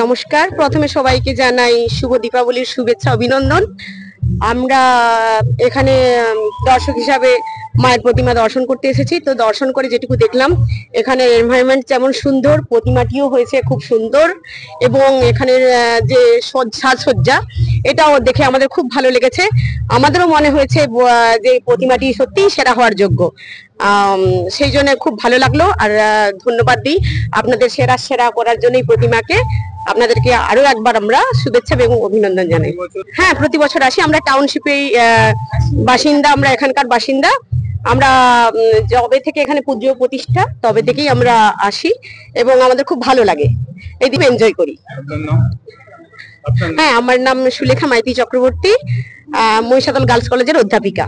নমস্কার। প্রথমে সবাইকে জানাই শুভ দীপাবলির শুভেচ্ছা অভিনন্দন। আমরা এখানে দর্শক হিসাবে মায়ের প্রতিমা দর্শন করতে এসেছি। তো দর্শন করে যেটুকু দেখলাম, এখানে এনভায়রনমেন্ট যেমন সুন্দর, প্রতিমাটিও হয়েছে খুব সুন্দর, এবং এখানের যে সাজসজ্জা, এটাও দেখে আমাদের খুব ভালো লেগেছে। আমাদেরও মনে হয়েছে যে প্রতিমাটি সত্যিই সেরা হওয়ার যোগ্য। সেই জন্য খুব ভালো লাগলো। আর ধন্যবাদ দিই আপনাদের সেরা সেরা করার জন্য এই প্রতিমাকে। আপনাদেরকে আরো একবার আমরা শুভেচ্ছা এবং অভিনন্দন জানাই। হ্যাঁ, প্রতি বছর আসি। আমরা টাউনশিপেই বাসিন্দা, আমরা এখানকার বাসিন্দা। আমরা যবে থেকে এখানে পুজো প্রতিষ্ঠা তবে থেকেই আমরা আসি, এবং আমাদের খুব ভালো লাগে, এই দিন এনজয় করি। হ্যাঁ, আমার নাম সুলেখা মাইতি চক্রবর্তী, মহিষাদল গার্লস কলেজের অধ্যাপিকা।